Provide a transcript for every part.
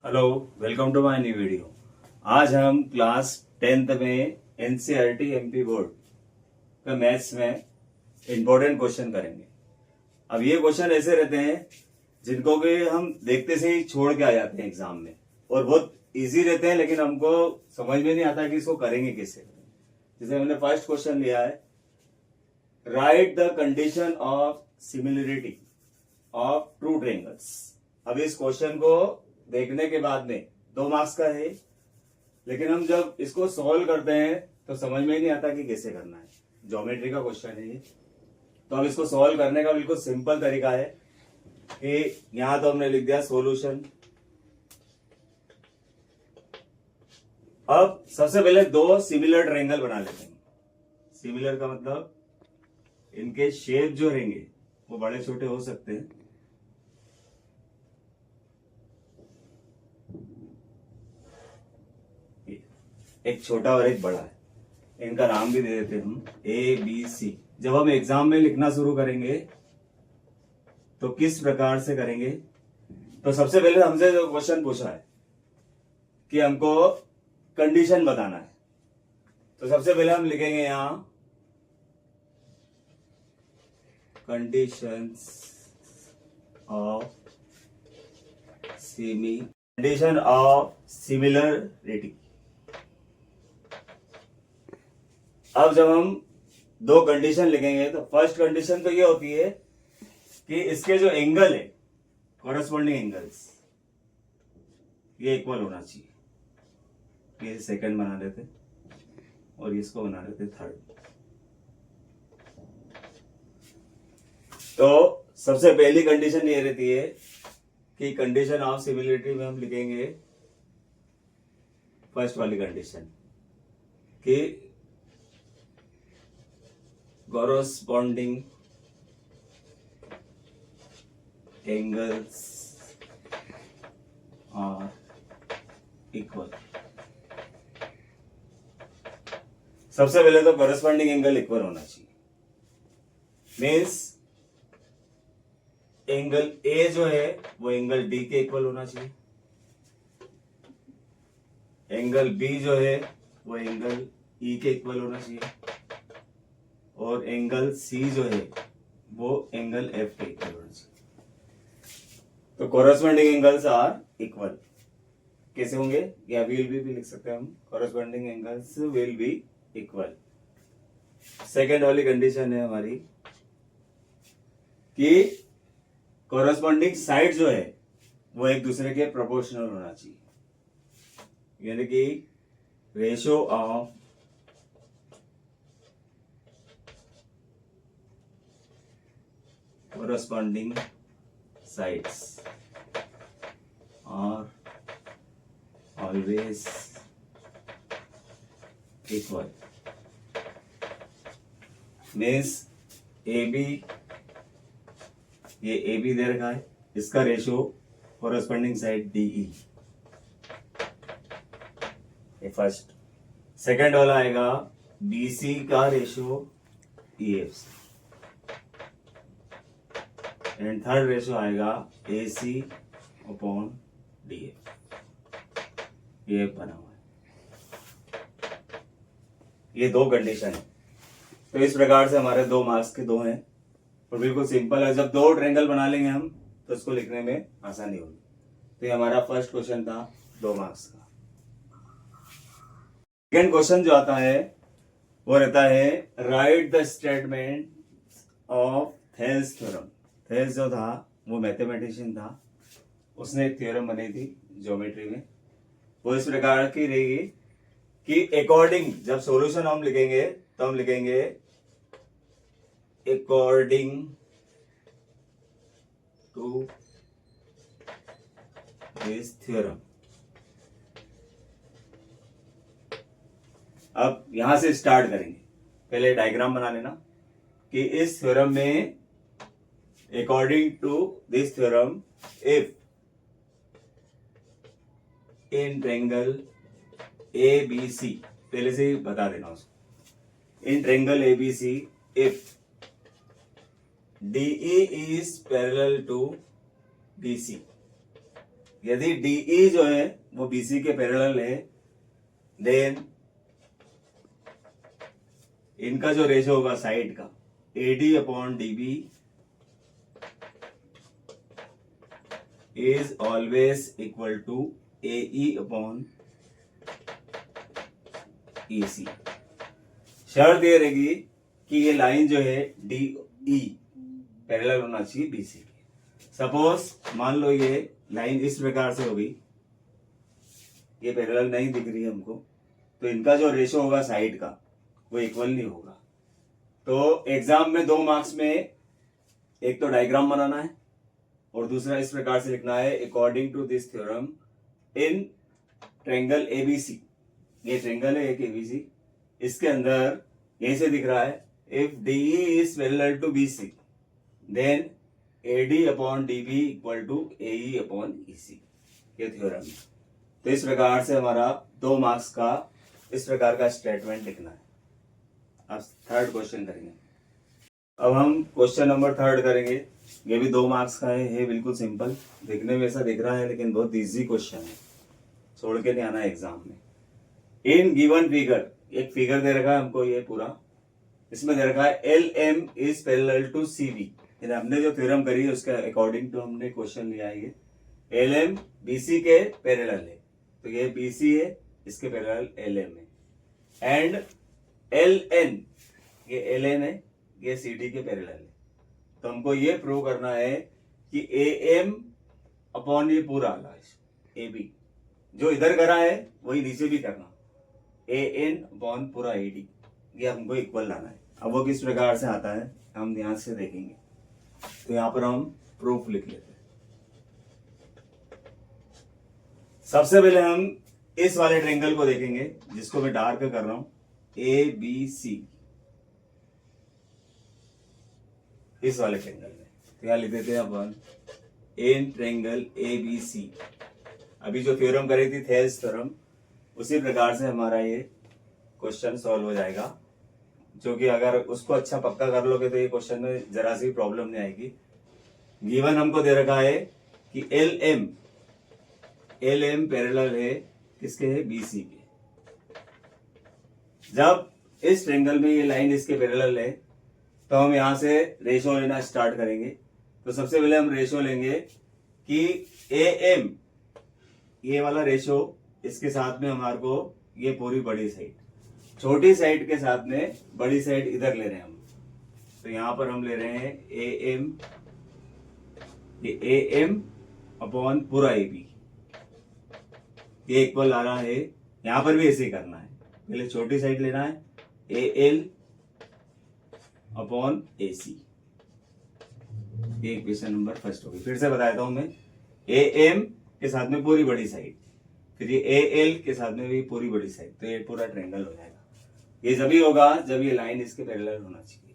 Hello, welcome to my new video. आज हम class 10th में एनसीईआरटी एमपी बोर्ड का मैथ्स में इंपॉर्टेंट क्वेश्चन करेंगे। अब ये क्वेश्चन ऐसे रहते हैं जिनको कि हम देखते से ही छोड़ के आ जाते हैं एग्जाम में, और बहुत इजी रहते हैं, लेकिन हमको समझ में नहीं आता कि इसको करेंगे कैसे। जैसे हमने फर्स्ट क्वेश्चन लिया है, right the condition of similarity of true triangles. अब इस क्वेश्चन को देखने के बाद में 2 मार्क्स का है, लेकिन हम जब इसको सॉल्व करते हैं तो समझ में ही नहीं आता कि कैसे करना है। ज्योमेट्री का क्वेश्चन है ये। तो अब इसको सॉल्व करने का बिल्कुल सिंपल तरीका है कि यहां तो हमने लिख दिया सॉल्यूशन। अब सबसे पहले 2 सिमिलर ट्रायंगल बना लेते हैं। सिमिलर का मतलब इनके शेप जो रहेंगे वो बड़े छोटे हो सकते हैं। एक छोटा और एक बड़ा है, इनका नाम भी दे देते हैं हम ए बी सी। जब हम एग्जाम में लिखना शुरू करेंगे तो किस प्रकार से करेंगे, तो सबसे पहले हमसे जो क्वेश्चन पूछा है कि हमको कंडीशन बताना है, तो सबसे पहले हम लिखेंगे यहां कंडीशंस ऑफ सिमिलरिटी। अब जब हम 2 कंडीशन लिखेंगे तो फर्स्ट कंडीशन तो ये होती है कि इसके जो एंगल है, कॉरेस्पॉन्डिंग एंगल्स, ये इक्वल होना चाहिए। ये सेकंड बना देते और इसको बना देते थर्ड। तो सबसे पहली कंडीशन ये रहती है कि कंडीशन ऑफ सिमिलरिटी में हम लिखेंगे फर्स्ट वाली कंडीशन कि corresponding angles are equal। सबसे पहले तो corresponding एंगल इक्वल होना चाहिए। मीन्स एंगल ए जो है वो एंगल डी के इक्वल होना चाहिए, एंगल बी जो है वो एंगल ई के इक्वल होना चाहिए, और एंगल सी जो है वो एंगल एफ के इक्वल होना चाहिए। तो कोरस्पॉन्डिंग एंगल्स आर इक्वल कैसे होंगे, या विल भी लिख सकते हैं हम, corresponding angles will be equal. Second वाली कंडीशन है हमारी कि कोरस्पॉन्डिंग साइड जो है वो एक दूसरे के प्रोपोर्शनल होना चाहिए, यानी कि ratio of corresponding sides are always equal। Means AB, ये AB दे रखा है, इसका रेशियो corresponding साइड DE, ये फर्स्ट। सेकेंड वाला आएगा BC का रेशियो EF से, एंड थर्ड रेशियो आएगा AC अपॉन DF। ये बना हुआ है, ये 2 कंडीशन है। तो इस प्रकार से हमारे 2 मार्क्स के 2 हैं, और बिल्कुल सिंपल है। जब 2 ट्रायंगल बना लेंगे हम तो इसको लिखने में आसानी होगी। तो ये हमारा फर्स्ट क्वेश्चन था 2 मार्क्स का। सेकेंड क्वेश्चन जो आता है वो रहता है right the statement of Thales theorem. Thales जो था वो मैथमेटिशियन था, उसने एक थ्योरम बनाई थी ज्योमेट्री में। वो इस प्रकार की रहेगी कि अकॉर्डिंग, जब सॉल्यूशन हम लिखेंगे तो हम लिखेंगे अकॉर्डिंग टू दिस थ्योरम। अब यहां से स्टार्ट करेंगे। पहले डायग्राम बना लेना कि इस थ्योरम में according to this theorem, if in triangle ABC, पहले से ही बता देना उसको, in triangle ABC if DE is parallel to BC, यदि DE जो है वो BC के पैरेलल है, देन इनका जो रेशो होगा साइड का, AD upon DB is always equal to AE upon EC। शर्त ये रहेगी कि ये लाइन जो है DE पैरेलल होना चाहिए BC के। सपोज मान लो ये लाइन इस प्रकार से होगी, ये पैरेलल नहीं दिख रही है हमको, तो इनका जो रेशो होगा साइड का वो इक्वल नहीं होगा। तो एग्जाम में 2 मार्क्स में एक तो डायग्राम बनाना है और दूसरा इस प्रकार से लिखना है, according to this theorem in triangle ABC। ये ट्रायंगल है एक ABC, इसके अंदर यहीं से दिख रहा है, if DE is parallel to BC then AD upon DB equal to AE upon EC। ये थ्योरम है। तो इस प्रकार से हमारा 2 मार्क्स का इस प्रकार का स्टेटमेंट लिखना है। अब थर्ड क्वेश्चन करेंगे। अब हम क्वेश्चन नंबर 3 करेंगे। ये भी 2 मार्क्स का है बिल्कुल सिंपल, देखने में ऐसा दिख रहा है लेकिन बहुत इजी क्वेश्चन है, छोड़ के नहीं आना एग्जाम में। इन गिवन फिगर, एक फिगर दे रखा है हमको, ये पूरा इसमें दे रखा है LM is parallel to CV। हमने जो थ्योरम करी है उसके अकॉर्डिंग टू हमने क्वेश्चन लिया है। ये LM BC के पैरेलल है, तो ये BC है, इसके पैरेलल LM है। एंड LN, ये LN है, ये CD के पैरेलल है। तो हमको ये प्रूव करना है कि AM अपॉन ये पूरा AB, जो इधर करा है वही नीचे भी करना, AN अपॉन पूरा AD, ये हमको इक्वल लाना है। अब वो किस प्रकार से आता है हम ध्यान से देखेंगे। तो यहाँ पर हम प्रूफ लिख लेते हैं। सबसे पहले हम इस वाले ट्रायंगल को देखेंगे जिसको मैं डार्क कर रहा हूं, ABC, इस वाले ट्रायंगल में। तो यहाँ लिख देते हैं अपन इन ट्रायंगल ABC। अभी जो थ्योरम करी थी थेल्स थ्योरम, उसी प्रकार से हमारा ये क्वेश्चन सॉल्व हो जाएगा, जो कि अगर उसको अच्छा पक्का कर लोगे तो ये क्वेश्चन में जरा सी प्रॉब्लम नहीं आएगी। गिवन हमको दे रखा है कि LM पैरेलल है किसके है, BC के। जब इस ट्रायंगल में ये लाइन इसके पैरेलल है तो हम यहां से रेशो लेना स्टार्ट करेंगे। तो सबसे पहले हम रेशो लेंगे कि AM, ये वाला रेशो, इसके साथ में हमारे को ये पूरी बड़ी साइड, छोटी साइड के साथ में बड़ी साइड इधर ले रहे हैं हम। तो यहां पर हम ले रहे हैं AM, ये AM अपॉन पूरा AB, ये इक्वल आ रहा है। यहां पर भी ऐसे ही करना है, पहले छोटी साइड लेना है, AL अपॉन AC। ये इक्वेशन नंबर फर्स्ट होगी। फिर से बताता हूं मैं, AM के साथ में पूरी बड़ी साइड, फिर ये AL के साथ में भी पूरी बड़ी साइड, तो ये पूरा ट्रायंगल हो जाएगा। ये जब ही होगा जब ये लाइन इसके पैरेलल होना चाहिए।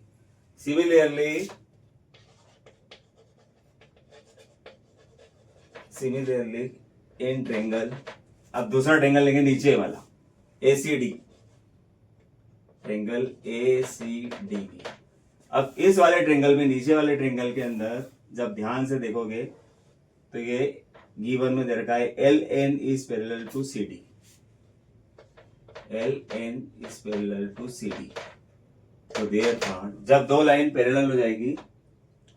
सिमिलरली इन ट्रायंगल, अब दूसरा ट्रायंगल लेंगे नीचे वाला, ACD, ट्रायंगल ACD। अब इस वाले ट्रायंगल में, नीचे वाले ट्रायंगल के अंदर जब ध्यान से देखोगे तो ये गिवन में दे रखा है LN is parallel to CD, LN is parallel to CD। तो देयरफॉर जब 2 लाइन पैरेलल हो जाएगी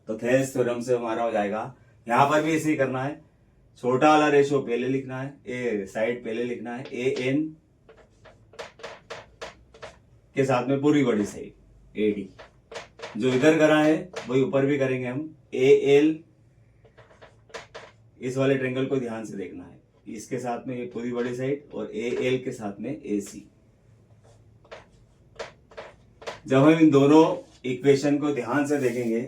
तो थेल्स थ्योरम से हमारा हो जाएगा। यहां पर भी ऐसे ही करना है, छोटा वाला रेशो पहले लिखना है, साइड पहले लिखना है, AN के साथ में पूरी बड़ी साइड AD, जो इधर करा है वही ऊपर भी करेंगे हम। AL, इस वाले ट्रायंगल को ध्यान से देखना है, इसके साथ में ये पूरी बड़ी साइड, और AL के साथ में AC। जब हम इन दोनों इक्वेशन को ध्यान से देखेंगे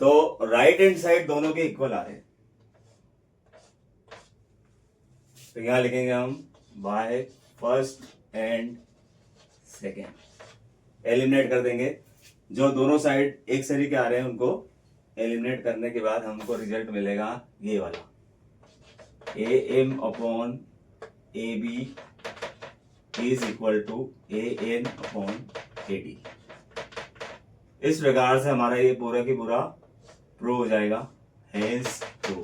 तो राइट हैंड साइड दोनों के इक्वल आ रहे हैं। तो यहां लिखेंगे हम by first and second, eliminate कर देंगे। जो दोनों साइड एक सरी के आ रहे हैं उनको एलिमिनेट करने के बाद हमको रिजल्ट मिलेगा ये वाला, AM upon AB is equal to AN upon AD। इस प्रकार से हमारा ये पूरा की पूरा प्रूव हो जाएगा, हेंस प्रूव।